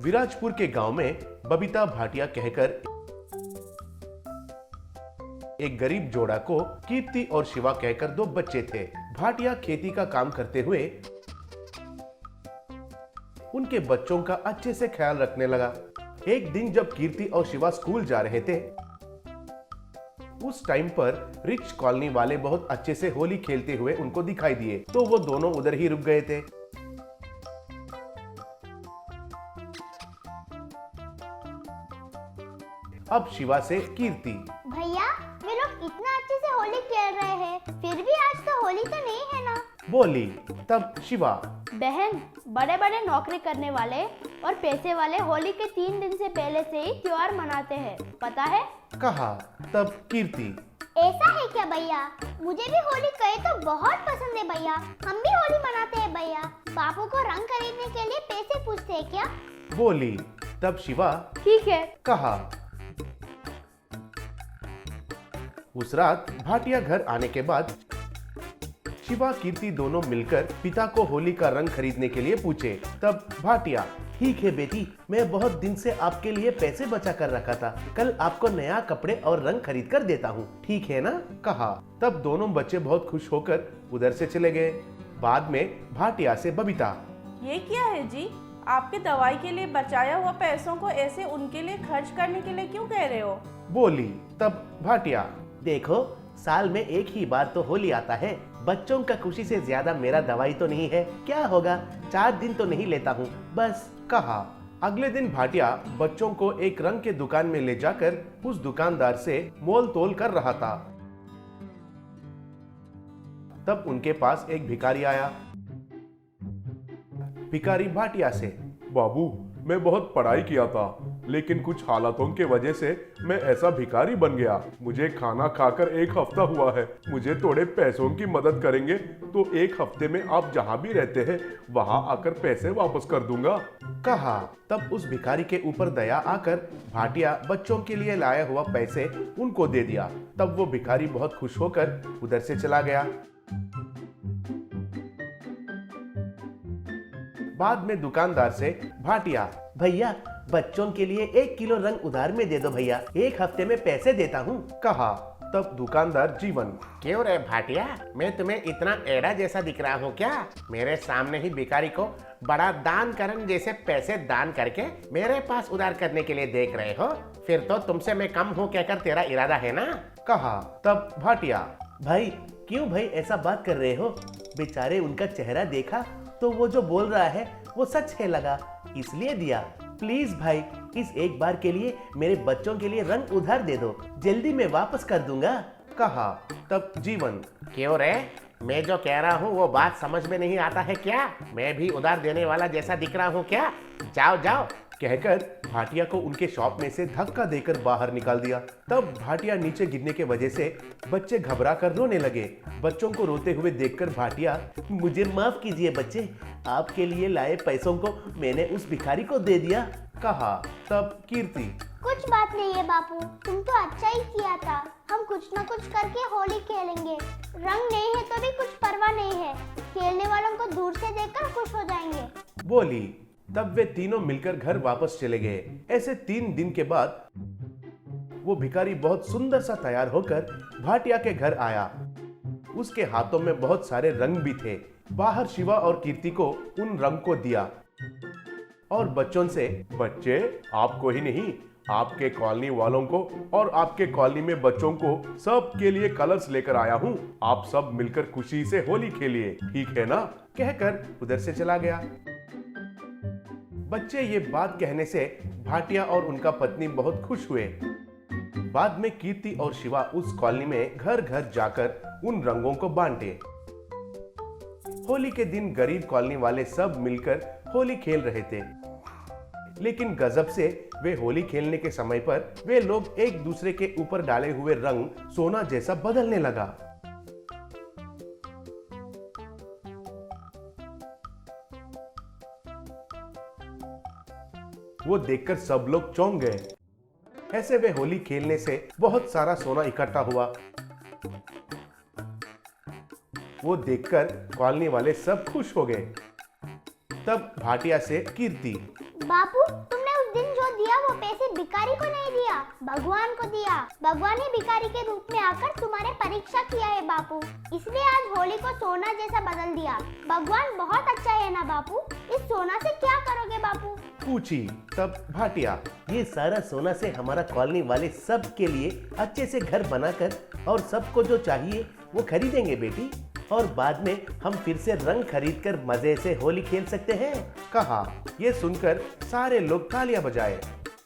विराजपुर के गांव में बबीता भाटिया कहकर एक गरीब जोड़ा को कीर्ति और शिवा कहकर दो बच्चे थे। भाटिया खेती का काम करते हुए उनके बच्चों का अच्छे से ख्याल रखने लगा। एक दिन जब कीर्ति और शिवा स्कूल जा रहे थे, उस टाइम पर रिच कॉलोनी वाले बहुत अच्छे से होली खेलते हुए उनको दिखाई दिए, तो वो दोनों उधर ही रुक गए थे। अब शिवा से कीर्ति, भैया वे लोग इतना अच्छे से होली खेल रहे हैं, फिर भी आज तो होली तो नहीं है ना, बोली। तब शिवा, बहन, बड़े बड़े नौकरी करने वाले और पैसे वाले होली के 3 दिन से पहले से ही त्योहार मनाते हैं, पता है? कहा। तब कीर्ति, ऐसा है क्या भैया? मुझे भी होली कहे तो बहुत पसंद है भैया, हम भी होली मनाते हैं भैया। बापू को रंग खरीदने के लिए पैसे पूछते हैं क्या? बोली। तब शिवा, ठीक है, कहा। उस रात भाटिया घर आने के बाद शिवा कीर्ति दोनों मिलकर पिता को होली का रंग खरीदने के लिए पूछे। तब भाटिया, ठीक है बेटी, मैं बहुत दिन से आपके लिए पैसे बचा कर रखा था, कल आपको नया कपड़े और रंग खरीद कर देता हूँ, ठीक है ना? कहा। तब दोनों बच्चे बहुत खुश होकर उधर से चले गए। बाद में भाटिया से बबीता, ये क्या है जी? आपके दवाई के लिए बचाया हुआ पैसों को ऐसे उनके लिए खर्च करने के लिए क्यों कह रहे हो? बोली। तब भाटिया, देखो, साल में एक ही बार तो होली आता है, बच्चों का खुशी से ज्यादा मेरा दवाई तो नहीं है, क्या होगा, 4 दिन तो नहीं लेता हूँ बस। कहा। अगले दिन भाटिया बच्चों को एक रंग के दुकान में ले जाकर उस दुकानदार से मोल तोल कर रहा था। तब उनके पास एक भिखारी आया। भिखारी भाटिया से, बाबू, मैं बहुत पढ़ाई किया था, लेकिन कुछ हालातों के वजह से मैं ऐसा भिखारी बन गया। मुझे खाना खाकर 1 हफ्ता हुआ है। मुझे थोड़े पैसों की मदद करेंगे तो 1 हफ्ते में आप जहाँ भी रहते हैं वहाँ आकर पैसे वापस कर दूंगा। कहा। तब उस भिखारी के ऊपर दया आकर भाटिया बच्चों के लिए लाया हुआ पैसे उनको दे दिया। तब वो भिखारी बहुत खुश होकर उधर से चला गया। बाद में दुकानदार से भाटिया, भैया बच्चों के लिए 1 किलो रंग उधार में दे दो भैया, 1 हफ्ते में पैसे देता हूँ। कहा। तब दुकानदार जीवन, क्यों रे भाटिया, मैं तुम्हें इतना एड़ा जैसा दिख रहा हूँ क्या? मेरे सामने ही भिखारी को बड़ा दान करन जैसे पैसे दान करके मेरे पास उधार करने के लिए देख रहे हो? फिर तो तुमसे मैं कम हूँ कहकर तेरा इरादा है ना? कहा। तब भाटिया, भाई क्यों भाई ऐसा बात कर रहे हो? बेचारे उनका चेहरा देखा तो वो जो बोल रहा है वो सच है लगा, इसलिए दिया। प्लीज भाई, इस एक बार के लिए मेरे बच्चों के लिए रंग उधार दे दो, जल्दी मैं वापस कर दूंगा। कहा। तब जीवन, क्यों रे, मैं जो कह रहा हूँ वो बात समझ में नहीं आता है क्या? मैं भी उधार देने वाला जैसा दिख रहा हूँ क्या? जाओ जाओ, कहकर भाटिया को उनके शॉप में से धक्का देकर बाहर निकाल दिया। तब भाटिया नीचे गिरने के वजह से बच्चे घबरा कर रोने लगे। बच्चों को रोते हुए देखकर भाटिया, मुझे माफ कीजिए बच्चे, आपके लिए लाए पैसों को मैंने उस भिखारी को दे दिया। कहा। तब कीर्ति, कुछ बात नहीं है बापू, तुम तो अच्छा ही किया था, हम कुछ न कुछ करके होली खेलेंगे। रंग नहीं है तो भी कुछ परवाह नहीं है, खेलने वालों को दूर से देखकर खुश हो जाएंगे, बोली। तब वे तीनों मिलकर घर वापस चले गए। ऐसे 3 दिन के बाद वो भिखारी बहुत सुंदर सा तैयार होकर भाटिया के घर आया। उसके हाथों में बहुत सारे रंग भी थे। बाहर शिवा और कीर्ति को उन रंग को दिया और बच्चों से, बच्चे, आपको ही नहीं, आपके कॉलोनी वालों को और आपके कॉलोनी में बच्चों को सब के लिए कलर्स लेकर आया हूँ, आप सब मिलकर खुशी से होली खेलिए, ठीक है ना? कहकर उधर से चला गया। बच्चे ये बात कहने से भाटिया और उनका पत्नी बहुत खुश हुए। बाद में कीर्ति और शिवा उस कॉलोनी में घर घर जाकर उन रंगों को बांटे। होली के दिन गरीब कॉलोनी वाले सब मिलकर होली खेल रहे थे, लेकिन गजब से वे होली खेलने के समय पर वे लोग एक दूसरे के ऊपर डाले हुए रंग सोना जैसा बदलने लगा। वो देखकर सब लोग चौंक गए। ऐसे वे होली खेलने से बहुत सारा सोना इकट्ठा हुआ। वो देखकर कॉलोनी वाले सब खुश हो गए। तब भाटिया से कीर्ति, बापू, तुमने उस दिन जो दिया वो पैसे भिखारी को नहीं दिया, भगवान को दिया। भगवान ने भिखारी के रूप में आकर तुम्हारे परीक्षा किया है बापू, इसलिए आज होली को सोना जैसा बदल दिया। भगवान बहुत अच्छा है ना बापू? इस सोना से क्या करोगे बापू? पूछी तब भाटिया, ये सारा सोना से हमारा कॉलोनी वाले सब के लिए अच्छे से घर बनाकर और सबको जो चाहिए वो खरीदेंगे बेटी, और बाद में हम फिर से रंग खरीदकर मजे से होली खेल सकते हैं, कहा। ये सुनकर सारे लोग तालियां बजाए।